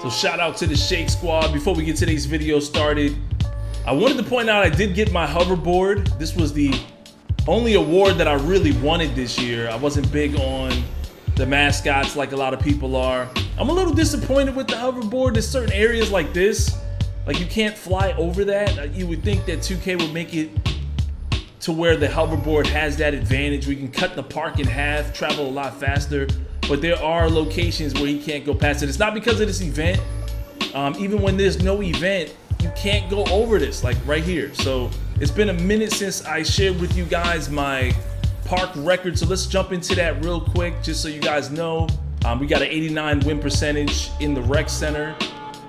So shout out to the Shake Squad. Before we get today's video started, I wanted to point out I did get my hoverboard. This was the only award that I really wanted this year. I wasn't big on the mascots like a lot of people are. I'm a little disappointed with the hoverboard. There's certain areas like this, like you can't fly over that. You would think that 2K would make it to where the hoverboard has that advantage. We can cut the park in half, travel a lot faster, but there are locations where you can't go past it. It's not because of this event. Even when there's no event, you can't go over this, like right here. So it's been a minute since I shared with you guys my park record. So let's jump into that real quick, just so you guys know. We got an 89 win percentage in the rec center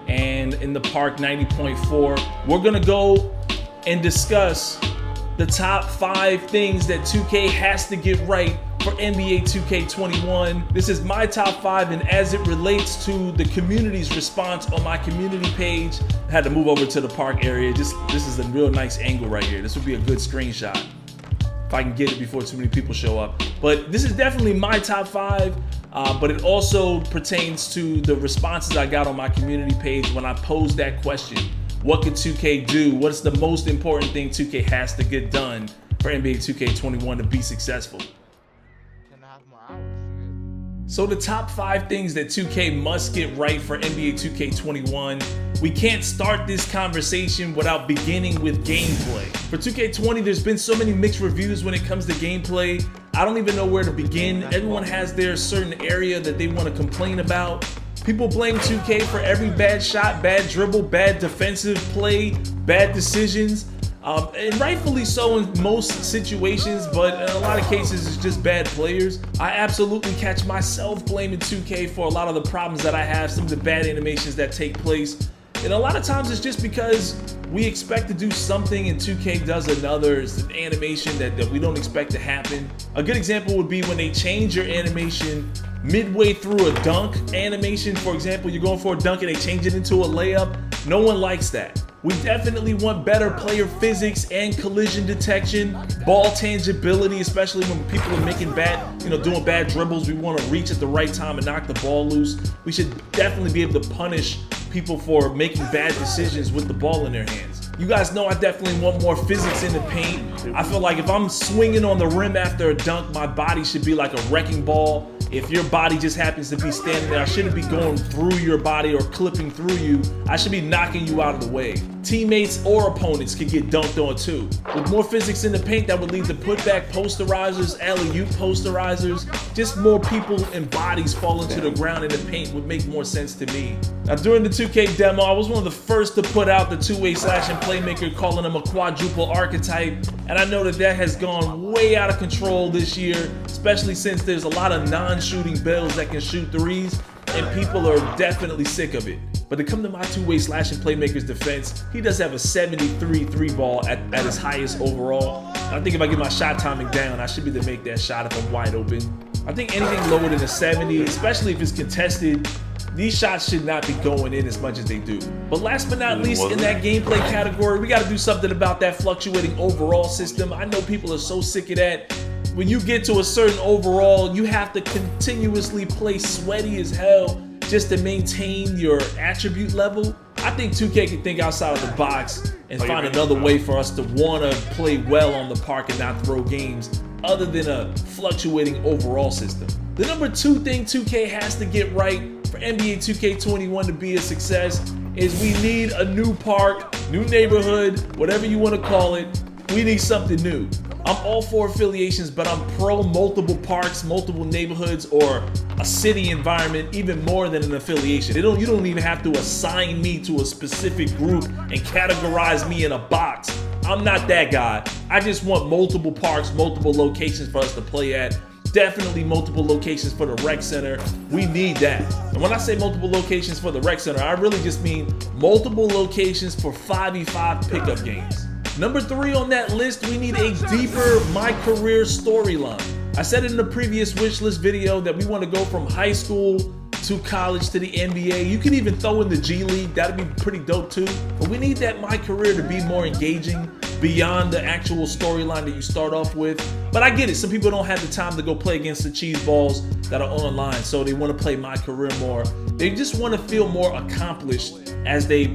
and in the park 90.4. We're gonna go and discuss the top 5 things that 2K has to get right for NBA 2K21. This is my top 5, and as it relates to the community's response on my community page, I had to move over to the park area. This is a real nice angle right here. This would be a good screenshot if I can get it before too many people show up. But this is definitely my top 5, but it also pertains to the responses I got on my community page when I posed that question. What could 2K do? What's the most important thing 2K has to get done for NBA 2K21 to be successful? So the top 5 things that 2K must get right for NBA 2K21. We can't start this conversation without beginning with gameplay. For 2K20, there's been so many mixed reviews when it comes to gameplay. I don't even know where to begin. Everyone has their certain area that they want to complain about. People blame 2K for every bad shot, bad dribble, bad defensive play, bad decisions. And rightfully so in most situations, but in a lot of cases it's just bad players. I absolutely catch myself blaming 2K for a lot of the problems that I have, some of the bad animations that take place. And a lot of times it's just because we expect to do something and 2K does another. It's an animation that we don't expect to happen. A good example would be when they change your animation midway through a dunk animation. For example, you're going for a dunk and they change it into a layup. No one likes that. We definitely want better player physics and collision detection, ball tangibility, especially when people are making bad, doing bad dribbles. We want to reach at the right time and knock the ball loose. We should definitely be able to punish people for making bad decisions with the ball in their hands. You guys know I definitely want more physics in the paint. I feel like if I'm swinging on the rim after a dunk, my body should be like a wrecking ball. If your body just happens to be standing there, I shouldn't be going through your body or clipping through you. I should be knocking you out of the way. Teammates or opponents could get dunked on too. With more physics in the paint, that would lead to putback posterizers, alley-oop posterizers. Just more people and bodies falling to the ground in the paint would make more sense to me. Now during the 2K demo, I was one of the first to put out the two-way slash and Playmaker, calling them a quadruple archetype. And I know that has gone way out of control this year, especially since there's a lot of non-shooting builds that can shoot threes, and people are definitely sick of it. But to come to my two-way slash and Playmaker's defense, he does have a 73 3 ball at his highest overall. I think if I get my shot timing down, I should be able to make that shot if I'm wide open. I think anything lower than a 70, especially if it's contested, these shots should not be going in as much as they do. But last but not least, in that gameplay category, we got to do something about that fluctuating overall system. I know people are so sick of that. When you get to a certain overall, you have to continuously play sweaty as hell just to maintain your attribute level. I think 2K can think outside of the box and find another way for us to want to play well on the park and not throw games other than a fluctuating overall system. The number 2 thing 2K has to get right for NBA 2K21 to be a success is we need a new park, new neighborhood, whatever you want to call it. We need something new. I'm all for affiliations, but I'm pro multiple parks, multiple neighborhoods, or a city environment even more than an affiliation. You don't even have to assign me to a specific group and categorize me in a box. I'm not that guy. I just want multiple parks, multiple locations for us to play at. Definitely multiple locations for the rec center. We need that. And when I say multiple locations for the rec center, I really just mean multiple locations for 5v5 pickup games. Number 3 on that list, we need a deeper MYCAREER storyline. I said in the previous wish list video that we want to go from high school to college to the NBA. You can even throw in the G League. That'd be pretty dope too. But we need that MYCAREER to be more engaging. beyond the actual storyline that you start off with. But I get it. Some people don't have the time to go play against the cheese balls that are online, so they want to play MyCAREER more. They just want to feel more accomplished as they,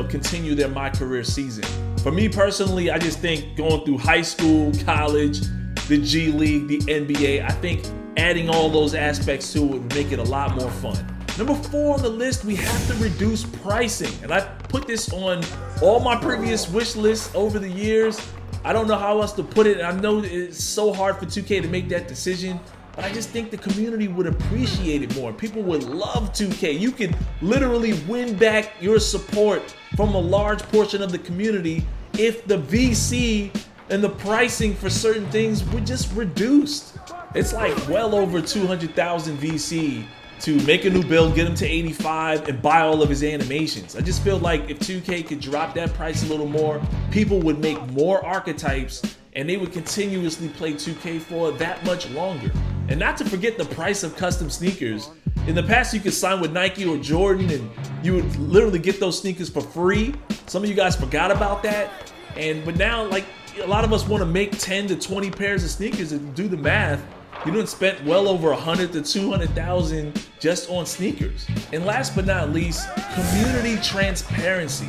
continue their MyCAREER season. For me personally, I just think going through high school, college, the G League, the NBA, I think adding all those aspects to it would make it a lot more fun. Number 4 on the list, we have to reduce pricing. And I put this on all my previous wish lists over the years. I don't know how else to put it. I know it's so hard for 2K to make that decision, but I just think the community would appreciate it more. People would love 2K. You could literally win back your support from a large portion of the community if the VC and the pricing for certain things were just reduced. It's like well over 200,000 VC to make a new build, get him to 85, and buy all of his animations. I just feel like if 2K could drop that price a little more, people would make more archetypes and they would continuously play 2K for that much longer. And not to forget the price of custom sneakers. In the past, you could sign with Nike or Jordan and you would literally get those sneakers for free. Some of you guys forgot about that. But now, like, a lot of us want to make 10 to 20 pairs of sneakers and do the math. You done spent well over 100 to 200,000 just on sneakers. And last but not least, community transparency.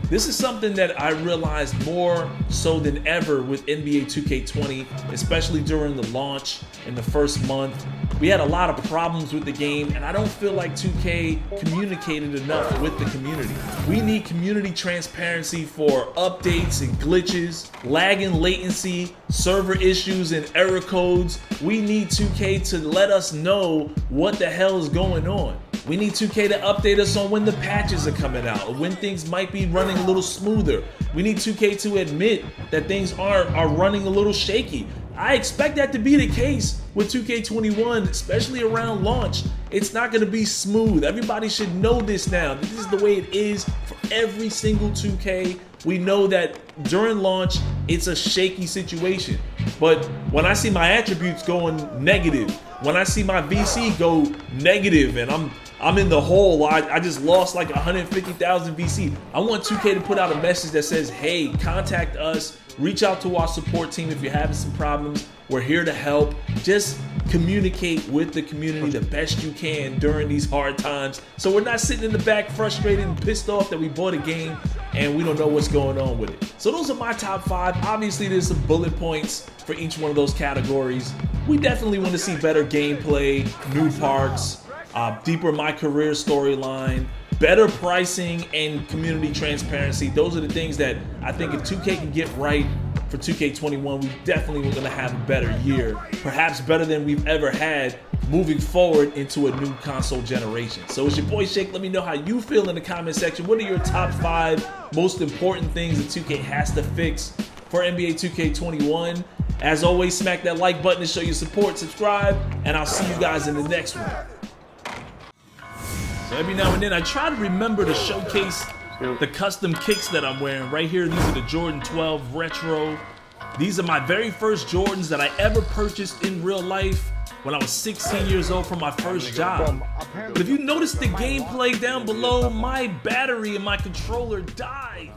This is something that I realized more so than ever with NBA 2K20, especially during the launch in the first month. We had a lot of problems with the game, and I don't feel like 2K communicated enough with the community. We need community transparency for updates and glitches, lag and latency, server issues and error codes. We need 2K to let us know what the hell is going on. We need 2K to update us on when the patches are coming out, or when things might be running a little smoother. We need 2K to admit that things are running a little shaky. I expect that to be the case with 2K21, especially around launch. It's not going to be smooth. Everybody should know this now. This is the way it is for every single 2K. We know that during launch, it's a shaky situation. But when I see my attributes going negative, when I see my VC go negative and I'm in the hole, I just lost like 150,000 VC. I want 2K to put out a message that says, hey, contact us, reach out to our support team if you're having some problems. We're here to help. Just communicate with the community the best you can during these hard times, so we're not sitting in the back frustrated and pissed off that we bought a game and we don't know what's going on with it. So those are my top 5. Obviously, there's some bullet points for each one of those categories. We definitely want to see better gameplay, new parts, deeper MyCAREER storyline, better pricing, and community transparency. Those are the things that I think if 2K can get right for 2K21, we definitely were going to have a better year, perhaps better than we've ever had moving forward into a new console generation. So it's your boy Shake. Let me know how you feel in the comment section. What are your top 5 most important things that 2K has to fix for NBA 2K21? As always, smack that like button to show your support, subscribe, and I'll see you guys in the next one. So every now and then I try to remember to showcase the custom kicks that I'm wearing. Right here, these are the Jordan 12 Retro. These are my very first Jordans that I ever purchased in real life when I was 16 years old for my first job. But if you notice the gameplay down below, my battery and my controller died.